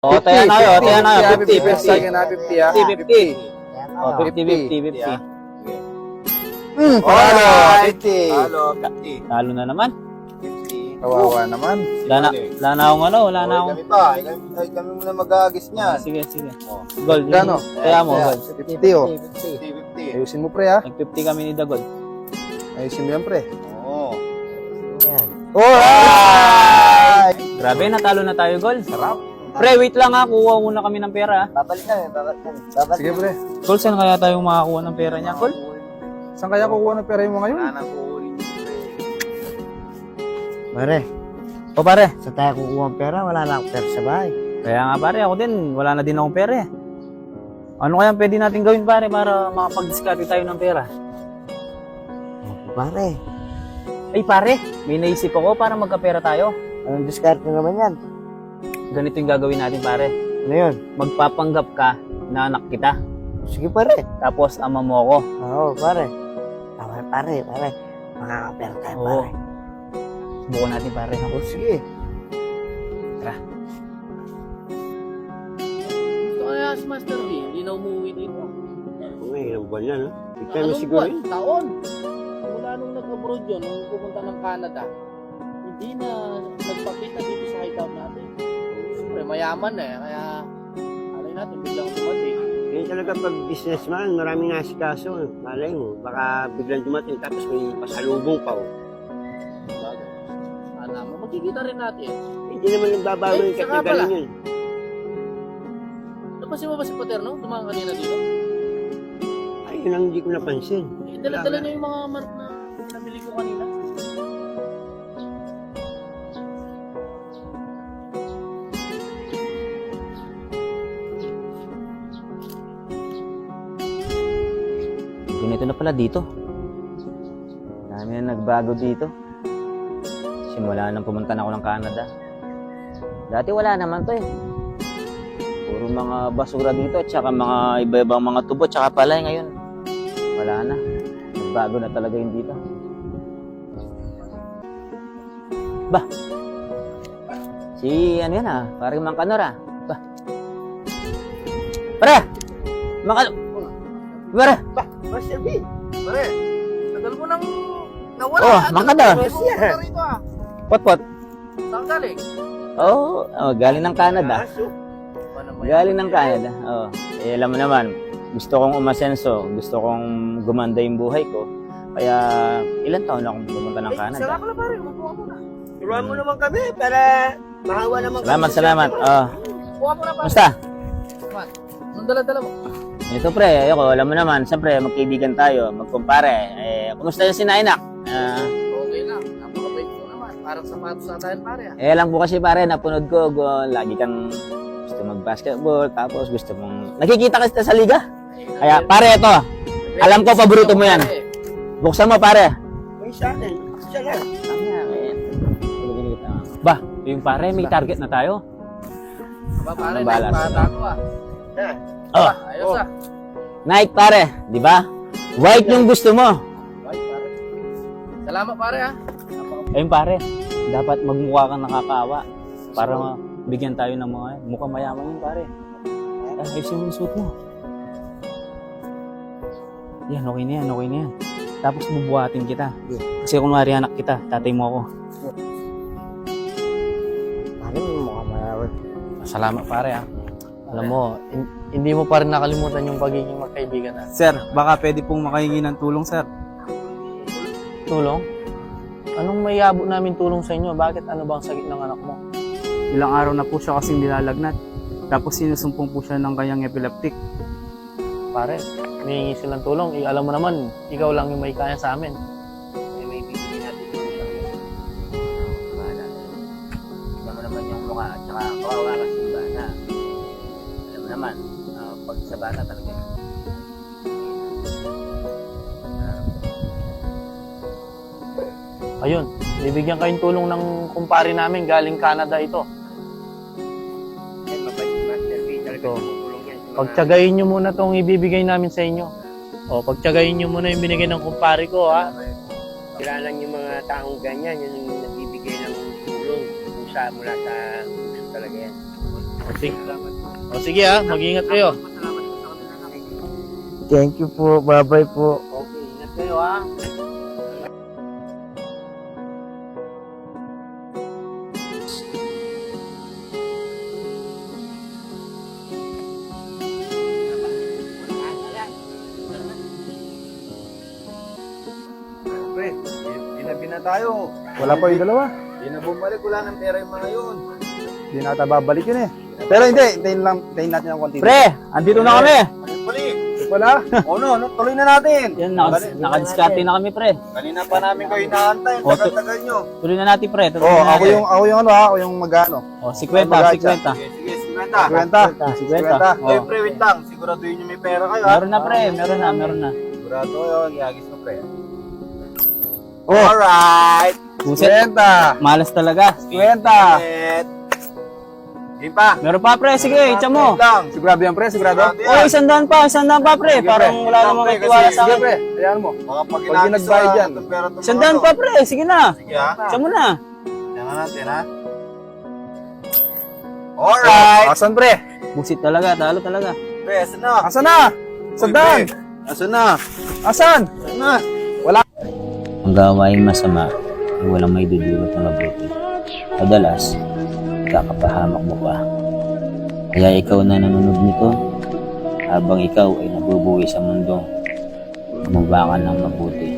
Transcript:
O, tayo na kayo, 50, 50 sa akin na 50 ah. 50. O, 50. Panalo, 50. 50. Halo, 50. Talo na naman. 50. Kawawa naman. Wala na akong ano, wala na akong... Kami pa. Kami muna mag-aagis niyan. Sige. Oh. Gold. Gano? Kaya mo, gold. 50 oh. 50. Ayusin mo pre ah. Nag-50 kami ni Dagod. Ayusin mo yan pre. Oo. Yan. Alright! Grabe, natalo na tayo, gold. Sarap. Pre, wait lang ha, kuha muna kami ng pera ha. Babalik kami. Sige pre. Gold, saan kaya tayo makakuha ng pera niya, gold? Saan kaya kukuha ng pera yung mga yun? Wala nang kukunin yun, pre. Pare, O pare, sa tayo kukuha ng pera, wala na akong pera sa bahay. kaya nga pare, ako din, wala na din akong pera eh. Ano kaya pwede natin gawin pare para makapag-discarte tayo ng pera? Pare, Ay pare, may naisip ako para magkapera tayo. anong discard naman yan? Ganito yung gagawin natin pare. Ano yun? Magpapanggap ka na anak kita. Sige pare. Tapos ama mo ako. Oo, pare. Pare. Makakapera tayo, Oo. pare. Subukan natin pare. Oo, sige. Ito kaya si Master B, hindi na umuwi dito. May ilang buwan na, no? Big time na Anong siguro buwan? yun. Taon. Mula nung nag-abroad yun, nung pupunta ng Canada, hindi na nagpakita dito sa hideout natin. Siyempre, mayaman eh, kaya alay natin, biglang dumating. Ngayon talaga pag businessman, maraming nasikaso. Malay mo, baka biglang dumating tapos may pasalubong pa. Oh. Bagay. Sana, magkikita rin natin. Hindi naman nagbabago yung saka katigalan pala. yun. Napansin mo ba si Paterno? Tumahan kanina dito? Ay, yun ang hindi ko napansin. Eh, dala-dala niya yung mga mark na nabili ko kanina. Ganito na pala dito. Dami na nagbago dito. Simula nang pumunta na ako ng Canada. Dati wala naman to eh. Puro mga basura dito at saka mga iba-ibang mga tubo at saka palay ngayon. Wala na. Nagbago na talaga yun dito. Bah! Si ano yan ah, parang Mang Kanor ah. Bah! Para! Mang Kanor! Para! Master B. Pare, tagal mo nang nawala. Oh, mangkada. Rito ah. Pot-pot! Saan galing? Oh, galing ng Canada. Galing ng Canada. Oh, eh, alam mo naman, gusto kong umasenso, gusto kong gumanda yung buhay ko. Kaya ilang taon na akong pumunta ng Canada. Sarap pala pare, umupo mo na. Turuan mo naman kami para makawa naman Salamat. Oh, Kuha mo na pare. basta. Anong dala-dala mo? Ito pre, ayoko, alam mo naman, siyempre magkaibigan tayo, magkumpare. Kumusta yung sinainak? Okay lang, napakabait mo naman. Parang sapatos sa tayo pare ah. Lang po kasi pare, napunod ko, lagi kang gusto mag-basketball, tapos gusto mong... Nakikita ka sa liga? Kaya pare, ito, alam ko, paborito mo yan. Buksan mo pare. May sa akin. Siya lang. Ba, yung pare, may target na tayo. Aba pare, Ang balas. nagpata ko ah. Oh, Ayos ah. Nike pare, di ba? White yung gusto mo. Bye pare. Salamat pare ah. Ayun pare, dapat magmukha kang nakakaawa para bigyan tayo ng mga mukhang mayaman yun pare. Ayos yung suit mo. Yan, okay na yan. Tapos bubuhatin kita. Kasi kunwari anak kita, tatay mo ako. Pare, mukhang mayaman. Salamat pare ah. Alam mo, hindi mo pa rin nakalimutan yung pagiging magkaibigan natin. Sir, baka pwede pong makahingi ng tulong sir. Tulong? Anong may abot namin tulong sa inyo? Bakit? Ano bang sakit ng anak mo? Ilang araw na po siya kasing nilalagnat. Tapos sinusumpong po siya ng kanyang epileptic. Pare, hinihingi silang tulong. Alam mo naman, ikaw lang yung may kaya sa amin. May bibigyan natin yung Alam mo naman yung mukha at saka kawawa kasi yung bata. Alam mo naman, pag sa bata talaga. Ayun, bibigyan kayong tulong ng kumpare namin galing Canada ito. Yan, mabait si Master B. Talaga Ito. tumutulong yan. sa mga- Pagtsagayin nyo muna itong ibibigay namin sa inyo. O, pagtsagayin nyo muna yung binigay ng kumpare ko, ha? Sila lang yung mga taong ganyan, yung nagbibigay ng tulong. Pusa mula sa puso talaga yan. O sige mag-ingat kayo. Thank you po. Bye-bye po. Okay, ingat kayo ha. Pre, ginabi na tayo. Wala pa yung dalawa. Di na bumalik, wala ng pera yung mga yun. Hindi na ata babalik yun eh. Pero hindi, hintayin natin ang konti. Pre, andito na kami. Ayun balik. Wala. O no, tuloy na natin. Yan, nakadiskarte na kami, pre. Kanina pa namin kayo inaantay, ang O, tagal-tagal nyo. Tuloy na natin, pre. Tuloy Oh, na ako natin. yung ano ha, ako yung magano. O, 50, Magacha. 50. Sige, simenta. 50. 50. Oy, pre, wait lang. Siguraduhin nyo may pera kayo, ha? Meron na, pre. Meron na. Sigurado yun, iagis mo, pre. Oh, Alright. Buset, 50. malas talaga. 50. Wait. Game pa. Meron pa, pre. Sige, itcha mo. Wait lang. Sigurado yan, pre, sigurado. O, 100 pa, 100 pa, pre. Sige, Parang pre. wala namang Pre, nagtiwala kasi- sa Sige, akin. pre, ayan mo. Mga pag Pag inagis nagbayad sa dyan. pera itong mga 100 to. pa, pre. Sige na. Sige, ha? Itcha mo na. Tingnan natin, ha? Alright. Asan, pre? Busit talaga, talo talaga. Pre, asan na? Asan na? Sandaan. Asan na? Asan? Asan na? Ang gawaing masama ay walang may dudulot na mabuti. Madalas, kakapahamak mo pa. Kaya ikaw na nanonood nito, habang ikaw ay nabubuhay sa mundo, gumawa ka ng mabuti.